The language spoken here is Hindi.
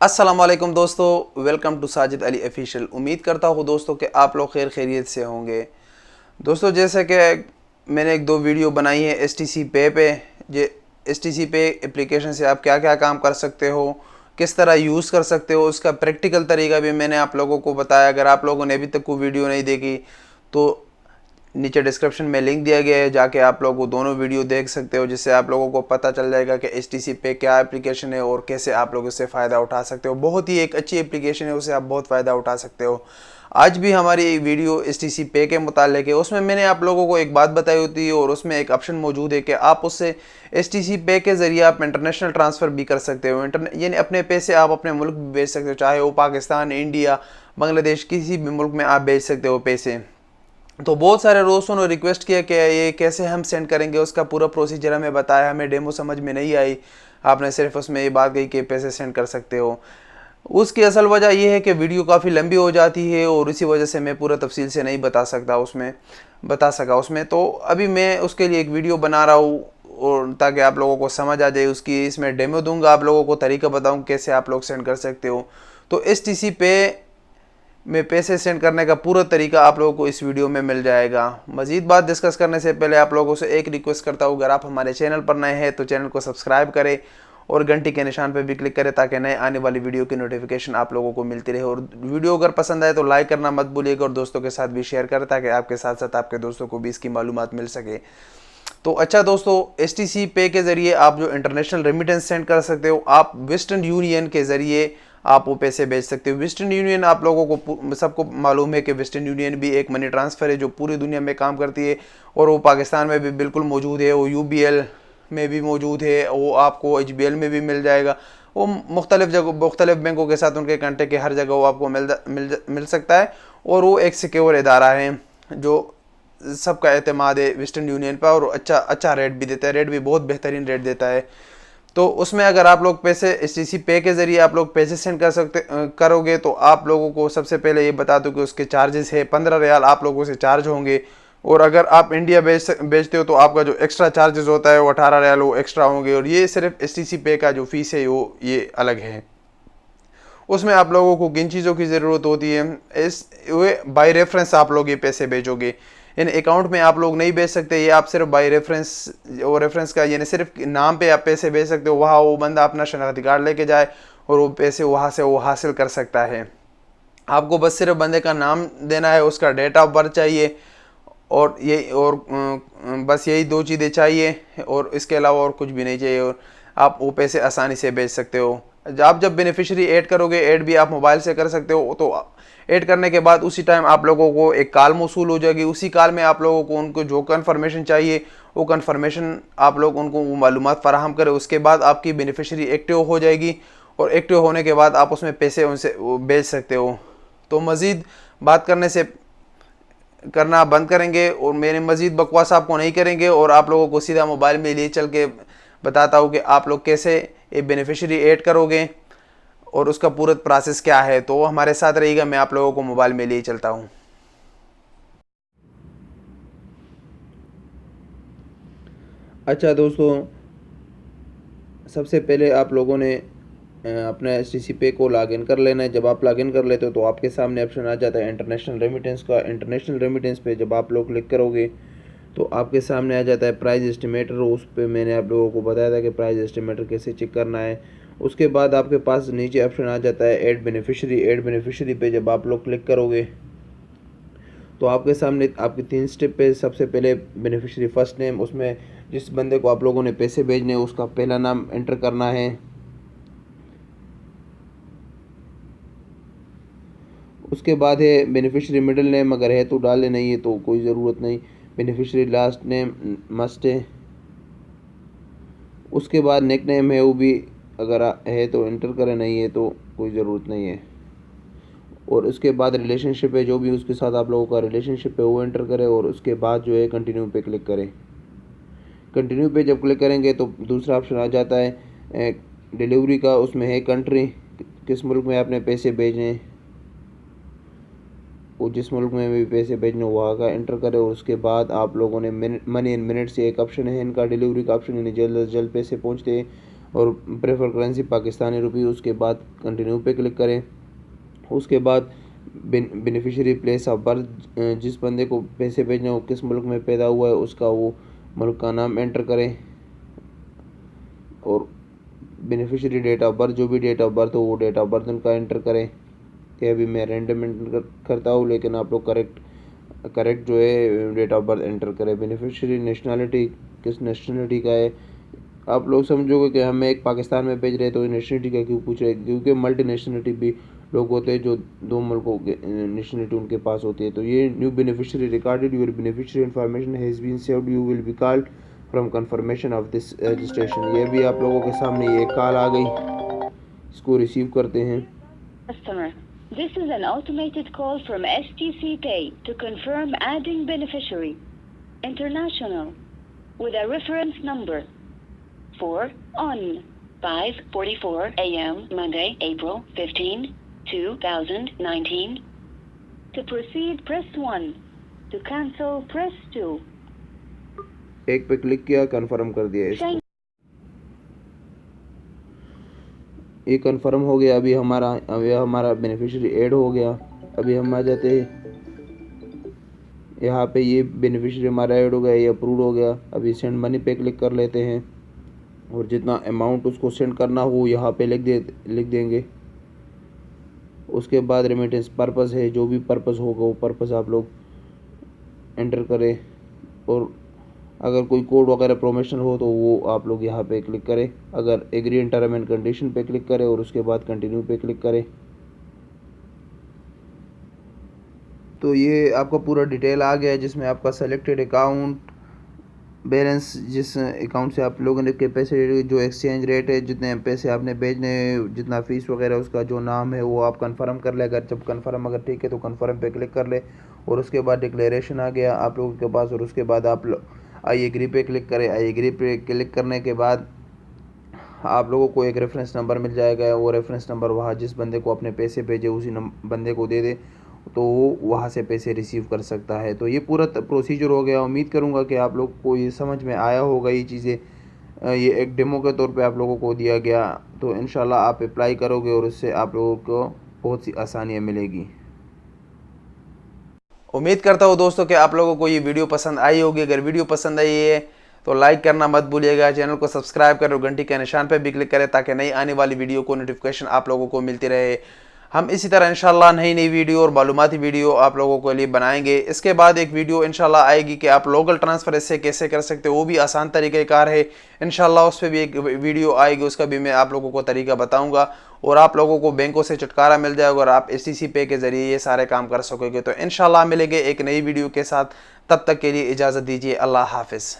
अस्सलाम वालेकुम दोस्तों, welcome to Sajid Ali official. उम्मीद करता हूँ दोस्तों कि आप लोग खैरियत से होंगे। दोस्तों जैसे कि मैंने एक दो वीडियो बनाई है एसटीसी पे जे एसटीसी पे एप्लीकेशन से आप क्या क्या काम कर सकते हो, किस तरह यूज़ कर सकते हो, उसका प्रैक्टिकल तरीका भी मैंने आप लोगों को बताया। अगर आप लोगों ने अभी तक कोई वीडियो नहीं देखी तो नीचे डिस्क्रिप्शन में लिंक दिया गया है, जाके आप लोग वो दोनों वीडियो देख सकते हो, जिससे आप लोगों को पता चल जाएगा कि एचटीसी पे क्या एप्लीकेशन है और कैसे आप लोग उससे फ़ायदा उठा सकते हो। बहुत ही एक अच्छी एप्लीकेशन है, उससे आप बहुत फ़ायदा उठा सकते हो। आज भी हमारी एक वीडियो एचटीसी पे के मुताल्लिक है, उसमें मैंने आप लोगों को एक बात बताई होती है और उसमें एक ऑप्शन मौजूद है कि आप उससे एचटीसी पे के ज़रिए आप इंटरनेशनल ट्रांसफ़र भी कर सकते हो। यानी अपने पैसे आप अपने मुल्क भी भेज सकते हो, चाहे वो पाकिस्तान, इंडिया, बांग्लादेश, किसी भी मुल्क में आप भेज सकते हो पैसे। तो बहुत सारे दोस्तों ने रिक्वेस्ट किया कि ये कैसे हम सेंड करेंगे, उसका पूरा प्रोसीजर हमें बताया। हमें डेमो समझ में नहीं आई, आपने सिर्फ उसमें ये बात कही कि पैसे सेंड कर सकते हो। उसकी असल वजह यह है कि वीडियो काफ़ी लंबी हो जाती है और इसी वजह से मैं पूरा तफसील से नहीं बता सका उसमें। तो अभी मैं उसके लिए एक वीडियो बना रहा हूँ और ताकि आप लोगों को समझ आ जाए उसकी। इसमें डेमो दूंगा, आप लोगों को तरीका बताऊँ कैसे आप लोग सेंड कर सकते हो। तो एचटीसी पे में पैसे सेंड करने का पूरा तरीका आप लोगों को इस वीडियो में मिल जाएगा। मज़ीद बात डिस्कस करने से पहले आप लोगों से एक रिक्वेस्ट करता हूँ, अगर आप हमारे चैनल पर नए हैं तो चैनल को सब्सक्राइब करें और घंटी के निशान पर भी क्लिक करें ताकि नए आने वाली वीडियो की नोटिफिकेशन आप लोगों को मिलती रहे। और वीडियो अगर पसंद आए तो लाइक करना मत भूलिएगा और दोस्तों के साथ भी शेयर करें ताकि आपके साथ साथ आपके दोस्तों को भी इसकी मालूमात मिल सके। तो अच्छा दोस्तों, एचटीसी पे के ज़रिए आप जो इंटरनेशनल रेमिटेंस सेंड कर सकते हो, आप वेस्टर्न यूनियन के ज़रिए आप वो पैसे भेज सकते हो। वेस्टर्न यूनियन आप लोगों को सबको मालूम है कि वेस्टर्न यूनियन भी एक मनी ट्रांसफ़र है जो पूरी दुनिया में काम करती है और वो पाकिस्तान में भी बिल्कुल मौजूद है। वो यूबीएल में भी मौजूद है, वो आपको एचबीएल में भी मिल जाएगा। वो मुख्तलिफ बैंकों के साथ उनके कांटेक्ट के हर जगह वो आपको मिल सकता है। और वो एक सिक्योर इदारा है जो सबका एतमाद है वेस्टर्न यूनियन पर और अच्छा रेट भी देता है, रेट भी बहुत बेहतरीन रेट देता है। तो उसमें अगर आप लोग पैसे एचटीसी पे के ज़रिए आप लोग पैसे सेंड करोगे तो आप लोगों को सबसे पहले ये बता दूं कि उसके चार्जेस है 15 रियाल आप लोगों से चार्ज होंगे। और अगर आप इंडिया बेचते हो तो आपका जो एक्स्ट्रा चार्जेस होता है वो 18 रियाल वो एक्स्ट्रा होंगे। और ये सिर्फ एचटीसी पे का जो फ़ीस है वो ये अलग है। उसमें आप लोगों को किन चीज़ों की ज़रूरत होती है, इस वे बाय रेफरेंस आप लोग ये पैसे भेजोगे। इन अकाउंट में आप लोग नहीं भेज सकते, ये आप सिर्फ बाय रेफरेंस और रेफरेंस का यानी सिर्फ नाम पे आप पैसे भेज सकते हो। वहाँ वो बंदा अपना शनाख्ती कार्ड लेके जाए और वो पैसे वहाँ से वो हासिल कर सकता है। आपको बस सिर्फ बंदे का नाम देना है, उसका डेट ऑफ बर्थ चाहिए और बस यही दो चीज़ें चाहिए और इसके अलावा और कुछ भी नहीं चाहिए और आप वो पैसे आसानी से भेज सकते हो। आप जब बेनिफिशियरी ऐड करोगे, ऐड भी आप मोबाइल से कर सकते हो। तो ऐड करने के बाद उसी टाइम आप लोगों को एक कॉल मौसूल हो जाएगी। उसी कॉल में आप लोगों को उनको जो कन्फर्मेशन चाहिए वो कन्फर्मेशन आप लोग उनको वो मालूमात फराहम करें। उसके बाद आपकी बेनिफिशियरी एक्टिव हो जाएगी और एक्टिव होने के बाद आप उसमें पैसे उनसे भेज सकते हो। तो मज़ीद बात करना बंद करेंगे और मेरे मज़ीद बकवास आपको नहीं करेंगे और आप लोगों को सीधा मोबाइल में लिए चल के बताता हूँ कि आप लोग कैसे एक बेनिफिशियरी ऐड करोगे और उसका पूरा प्रोसेस क्या है। तो हमारे साथ रहिएगा, मैं आप लोगों को मोबाइल में लिए चलता हूँ। अच्छा दोस्तों, सबसे पहले आप लोगों ने अपना एचटीसी पे को लॉगिन कर लेना है। जब आप लॉगिन कर लेते हो तो आपके सामने ऑप्शन आ जाता है इंटरनेशनल रेमिटेंस का। इंटरनेशनल रेमिटेंस पे जब आप लोग क्लिक करोगे तो आपके सामने आ जाता है प्राइस एस्टिमेटर। उस पर मैंने आप लोगों को बताया था कि प्राइस एस्टिमेटर कैसे चेक करना है। उसके बाद आपके पास नीचे ऑप्शन आ जाता है ऐड बेनिफिशियरी। ऐड बेनिफिशियरी पे जब आप लोग क्लिक करोगे तो आपके सामने आपके 3 स्टेप पे सबसे पहले बेनिफिशियरी फर्स्ट नेम, उसमें जिस बंदे को आप लोगों ने पैसे भेजने उसका पहला नाम एंटर करना है। उसके बाद है बेनिफिशियरी मिडिल नेम, अगर है तो डाले, नहीं है तो कोई ज़रूरत नहीं। बेनिफिशियरी लास्ट नेम मस्ट है। उसके बाद निक नेम है वो भी अगर है तो एंटर करें, नहीं है तो कोई ज़रूरत नहीं है। और उसके बाद रिलेशनशिप है, जो भी उसके साथ आप लोगों का रिलेशनशिप है वो एंटर करें और उसके बाद जो है कंटिन्यू पे क्लिक करें। कंटिन्यू पे जब क्लिक करेंगे तो दूसरा ऑप्शन आ जाता है डिलीवरी का। उसमें है कंट्री, किस मुल्क में आपने पैसे भेजने, वो जिस मुल्क में भी पैसे भेजने वहाँ का एंटर करें। और उसके बाद आप लोगों ने मनी इन मिनट्स से एक ऑप्शन है इनका, डिलीवरी का ऑप्शन, यानी जल्द से जल्द पैसे पहुँचते और प्रेफर करेंसी पाकिस्तानी रुपये। उसके बाद कंटिन्यू पे क्लिक करें। उसके बाद बेनिफिशियरी प्लेस ऑफ बर्थ, जिस बंदे को पैसे भेजने हो किस मुल्क में पैदा हुआ है उसका वो मुल्क का नाम एंटर करें। और बेनिफिशियरी डेट ऑफ बर्थ, जो भी डेट ऑफ बर्थ हो वो डेट ऑफ बर्थ उनका एंटर करें। कि अभी मैं रैंडम एंटर करता हूँ, लेकिन आप लोग करेक्ट जो है डेट ऑफ बर्थ एंटर करें। बेनिफिशियरी नेशनलिटी, किस नेशनलिटी का है। आप लोग समझोगे कि हमें एक पाकिस्तान में भेज रहे हैं तो नेशनलिटी का क्यों पूछ रहे हैं, क्योंकि मल्टी नेशनलिटी भी लोग होते हैं जो दो मुल्कों के नेशनलिटी उनके पास होती है। तो ये new beneficiary recorded, your beneficiary information has been saved, you will be called from confirmation of this registration. ये भी आप लोगों के सामने ये कॉल आ गई, इसको रिसीव करते हैं। Customer, this is an automated call from STC Pay to confirm adding beneficiary international with a reference number for on 5:44 a.m. Monday, April 15, 2019. To proceed, press 1. To cancel, press 2. एक पे क्लिक किया, कंफर्म कर दिया इसको। ये कंफर्म हो गया। अभी हमारा बेनिफिशियरी ऐड हो गया। अभी हम आ जाते हैं यहाँ पे, ये बेनिफिशियरी हमारा ऐड हो गया, ये अप्रूव हो गया। अभी सेंड मनी पे क्लिक कर लेते हैं और जितना अमाउंट उसको सेंड करना हो यहाँ पे लिख देंगे। उसके बाद रेमिटेंस पर्पस है, जो भी पर्पस होगा वो पर्पस आप लोग एंटर करें। और अगर कोई कोड वगैरह प्रोमोशन हो तो वो आप लोग यहाँ पे क्लिक करें। अगर agree in term and condition पे क्लिक करें और उसके बाद कंटिन्यू पे क्लिक करें। तो ये आपका पूरा डिटेल आ गया है, जिसमें आपका सेलेक्टेड अकाउंट बैलेंस, जिस अकाउंट से आप लोगों ने के पैसे, जो एक्सचेंज रेट है, जितने पैसे आपने भेजने, जितना फ़ीस वगैरह, उसका जो नाम है वो आप कंफर्म कर ले। अगर जब कंफर्म अगर ठीक है तो कंफर्म पे क्लिक कर ले। और उसके बाद डिक्लेरेशन आ गया आप लोगों के पास। और उसके बाद आप आई एग्री पे क्लिक करें। आई एग्री पे क्लिक करने के बाद आप लोगों को एक रेफरेंस नंबर मिल जाएगा। वो रेफरेंस नंबर वहाँ जिस बंदे को अपने पैसे भेजे उसी बंदे को दे दे, तो वो वहाँ से पैसे रिसीव कर सकता है। तो ये पूरा प्रोसीजर हो गया। उम्मीद करूँगा कि आप लोग को ये समझ में आया होगा। ये चीज़ें ये एक डेमो के तौर पे आप लोगों को दिया गया, तो इंशाल्लाह आप अप्लाई करोगे और उससे आप लोगों को बहुत सी आसानियाँ मिलेगी। उम्मीद करता हूँ दोस्तों कि आप लोगों को ये वीडियो पसंद आई होगी। अगर वीडियो पसंद आई है तो लाइक करना मत भूलिएगा, चैनल को सब्सक्राइब करें और घंटी के निशान पर भी क्लिक करें ताकि नई आने वाली वीडियो को नोटिफिकेशन आप लोगों को मिलती रहे। हम इसी तरह इंशाल्लाह नई वीडियो और मालूमाती वीडियो आप लोगों के लिए बनाएंगे। इसके बाद एक वीडियो इंशाल्लाह आएगी कि आप लोकल ट्रांसफ़र इससे कैसे कर सकते हो, वो भी आसान तरीक़ेकार है। इंशाल्लाह उस पर भी एक वीडियो आएगी, उसका भी मैं आप लोगों को तरीका बताऊंगा और आप लोगों को बैंकों से छुटकारा मिल जाएगा और आप STC पे के ज़रिए ये सारे काम कर सकोगे। तो इंशाल्लाह मिलेंगे एक नई वीडियो के साथ। तब तक के लिए इजाज़त दीजिए। अल्लाह हाफ़िज़।